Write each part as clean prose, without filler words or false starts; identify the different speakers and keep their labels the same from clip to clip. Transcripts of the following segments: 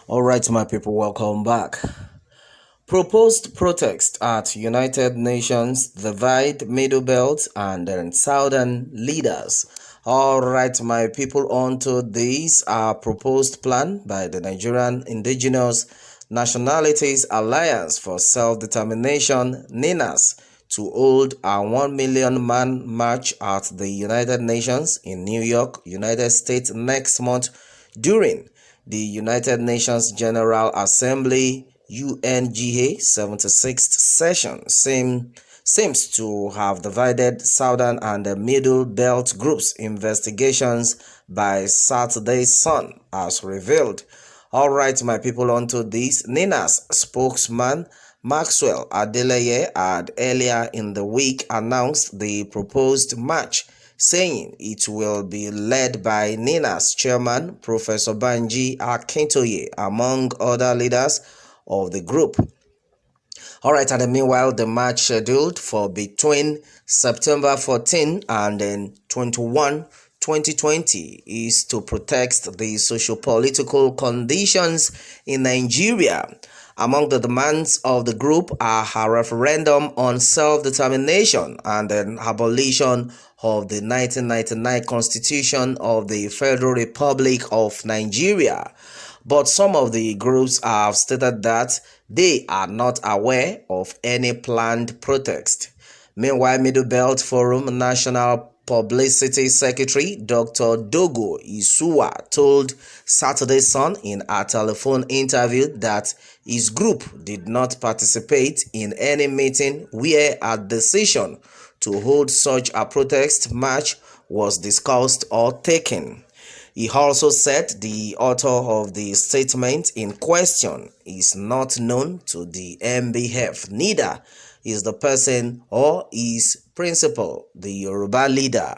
Speaker 1: All right, my people, welcome back. Proposed protest at United Nations divide Middle Belt and then Southern leaders. All right, my people, on to this proposed plan by the Nigerian Indigenous Nationalities Alliance for Self-Determination, NINAS, to hold a 1 million man march at the United Nations in New York, United States next month during the United Nations General Assembly UNGA 76th session seems to have divided Southern and Middle Belt groups' investigations by Saturday's Sun, as revealed. All right, my people, onto this. NINA's spokesman Maxwell Adeleye had earlier in the week announced the proposed march, saying it will be led by NINA's chairman, Professor Banji Akintoye, among other leaders of the group. All right, and meanwhile, the march scheduled for between September 14 and then 21, 2020 is to protect the socio-political conditions in Nigeria. Among the demands of the group are a referendum on self-determination and an abolition of the 1999 Constitution of the Federal Republic of Nigeria. But some of the groups have stated that they are not aware of any planned protest. Meanwhile, Middle Belt Forum National Publicity Secretary Dr. Dogo Isuwa told Saturday Sun in a telephone interview that his group did not participate in any meeting where a decision to hold such a protest march was discussed or taken. He also said the author of the statement in question is not known to the MBF, neither is the person or his principal, the Yoruba leader.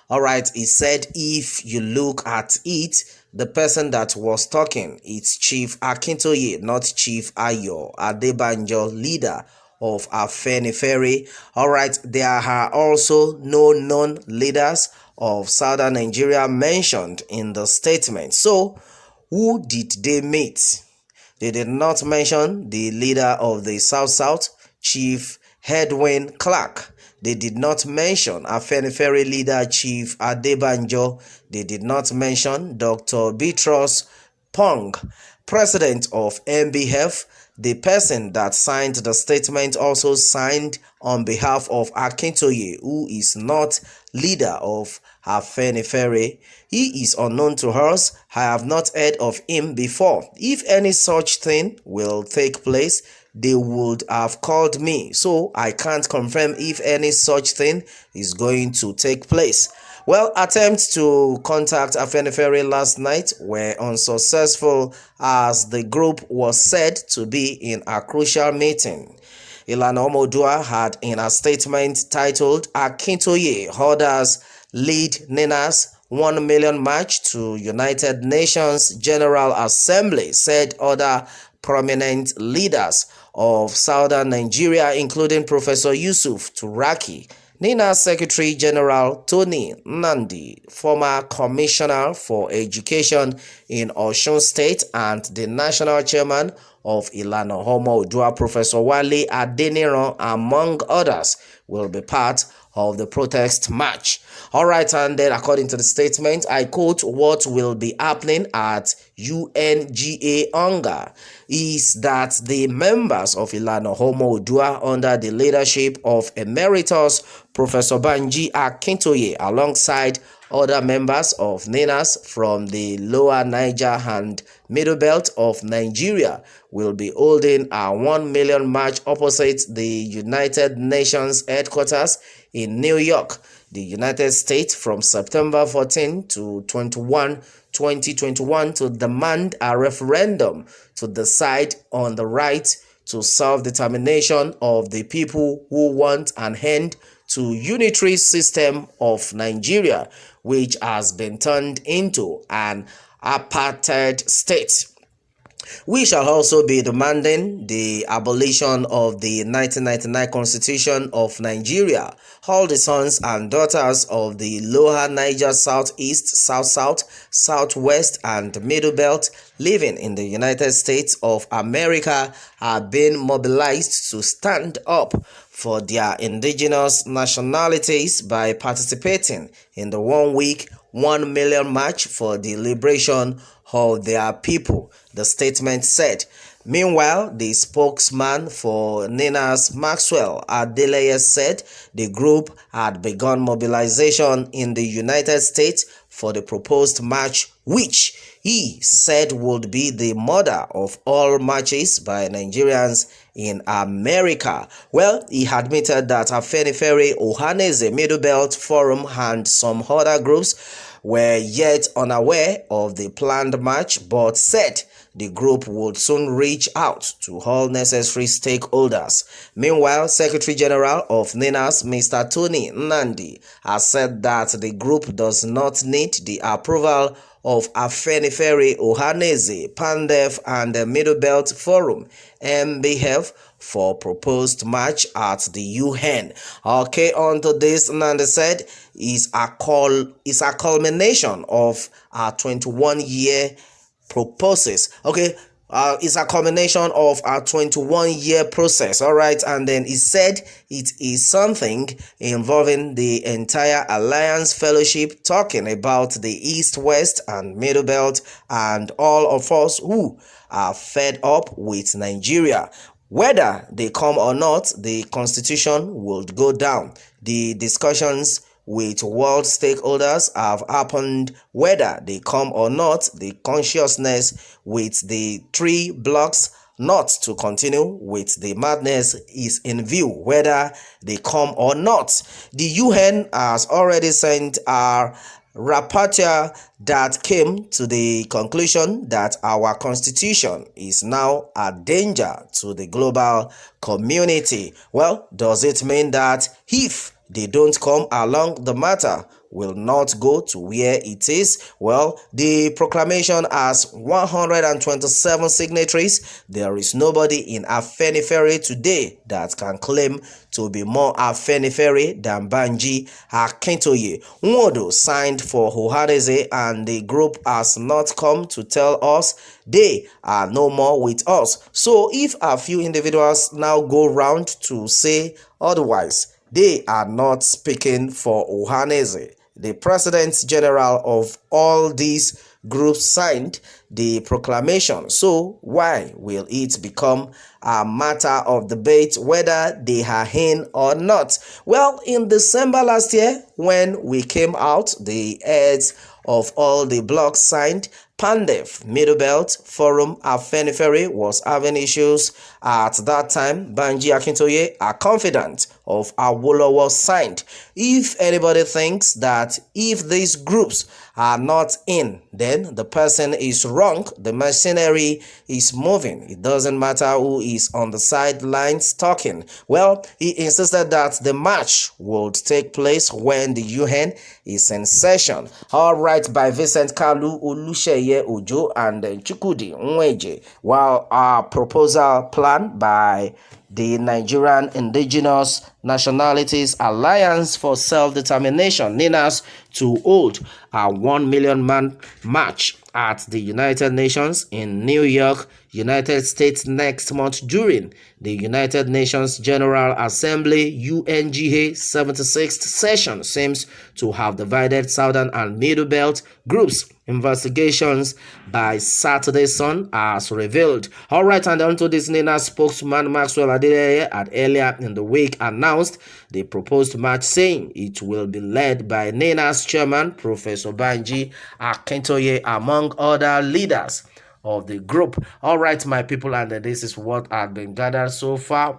Speaker 1: All right, he said if you look at it, the person that was talking is Chief Akintoye, not Chief Ayo Adebanjo, leader of Afenifere. All right, there are also no known leaders of Southern Nigeria mentioned in the statement. So, who did they meet? They did not mention the leader of the South-South, Chief Edwin Clark. They did not mention Afenifere leader Chief Adebanjo. They did not mention Dr. Bitrus Pong, president of MBF. The person that signed the statement also signed on behalf of Akintoye, who is not leader of Afenifere. He is unknown to us. I have not heard of him before. If any such thing will take place, they would have called me. So I can't confirm if any such thing is going to take place. Well, attempts to contact Afenifere last night were unsuccessful as the group was said to be in a crucial meeting. Ilana Omodua had in a statement titled Akintoye orders lead NINA's 1 million march to United Nations General Assembly, said other prominent leaders of southern Nigeria, including Professor Yusuf Turaki, NINA Secretary General Tony Nandi, former Commissioner for Education in Osun State, and the National Chairman of Ilana Omodua, Professor Wale Adeniran, among others, will be part of the protest march. All right, and then according to the statement, I quote, what will be happening at UNGA Onga is that the members of Ilana Omodua, under the leadership of Emeritus Professor Banji Akintoye, alongside other members of NINAS from the Lower Niger and Middle Belt of Nigeria, will be holding a 1 million march opposite the United Nations headquarters in New York, the United States, from September 14 to 21, 2021 to demand a referendum to decide on the right to self-determination of the people who want an end to unitary system of Nigeria, which has been turned into an apartheid state. We shall also be demanding the abolition of the 1999 Constitution of Nigeria. All the sons and daughters of the Lower Niger Southeast, South-South, Southwest and Middle Belt living in the United States of America are being mobilized to stand up for their indigenous nationalities by participating in the 1 week 1 million march for the liberation of their people, the statement said. Meanwhile, the spokesman for NINAS, Maxwell Adeleye, said the group had begun mobilization in the United States for the proposed march, which he said would be the mother of all marches by Nigerians in America. Well, he admitted that Afenifere, Ohaneze, Middle Belt Forum and some other groups were yet unaware of the planned march, but said the group would soon reach out to all necessary stakeholders. Meanwhile, Secretary General of NINAS, Mr. Tony Nnamdi, has said that the group does not need the approval of Afenifere, Ohaneze, Pandef and the Middle Belt Forum (MBF) for proposed march at the UN. Okay, on to this, Nnamdi said, is a culmination of our 21-year process. Okay, it's a combination of a 21-year process. All right, and then he said it is something involving the entire Alliance Fellowship, talking about the East, West, and Middle Belt, and all of us who are fed up with Nigeria. Whether they come or not, the constitution will go down. The discussions with world stakeholders have happened. Whether they come or not, the consciousness with the three blocks not to continue with the madness is in view, whether they come or not. The UN has already sent a rapporteur that came to the conclusion that our constitution is now a danger to the global community. Well, does it mean that if they don't come along, the matter will not go to where it is? Well, the proclamation has 127 signatories. There is nobody in Afenifere today that can claim to be more Afenifere than Banji Akintoye. Nwodo signed for Ohaneze, and the group has not come to tell us they are no more with us. So if a few individuals now go round to say otherwise, they are not speaking for Ohaneze. The President General of all these groups signed the proclamation. So why will it become a matter of debate whether they are in or not? Well, in December last year, when we came out, the heads of all the blocks signed. Pandef, Middle Belt, Forum, Afenifere was having issues at that time. Banji Akintoye are confident of Awolowo signed. If anybody thinks that if these groups are not in, then the person is wrong. The machinery is moving. It doesn't matter who is on the sidelines talking. Well, he insisted that the match would take place when the UN is in session. All right, by Vincent Kalu, Olusheye Ojo, and Chukudi Nweje, while our proposal planned by the Nigerian Indigenous Nationalities Alliance for Self-Determination, NINAS, to hold a 1 million man march at the United Nations in New York, United States next month during the United Nations General Assembly UNGA 76th session seems to have divided Southern and Middle Belt groups. Investigations by Saturday Sun has revealed. All right, and onto this, NINA spokesman Maxwell Adeleye had earlier in the week announced the proposed march, saying it will be led by NINA's chairman, Professor Banji Akintoye, among other leaders of the group. All right, my people, and this is what had been gathered so far.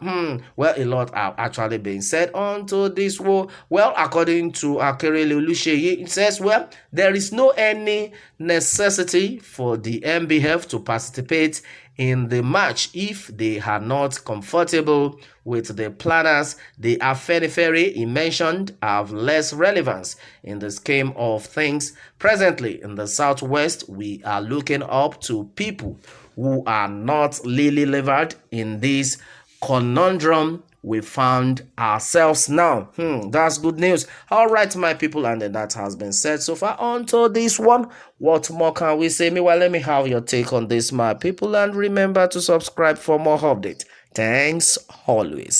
Speaker 1: Well, a lot have actually been said onto this war. Well, according to Akerele Olusheye, it says, well, there is no any necessity for the MBF to participate in the match if they are not comfortable with the planners. The Afenifere he mentioned have less relevance in the scheme of things. Presently in the Southwest, we are looking up to people who are not lily-livered in this conundrum we found ourselves now. That's good news. All right, my people, and then that has been said so far. On to this one. What more can we say? Meanwhile, let me have your take on this, my people, and remember to subscribe for more updates. Thanks always.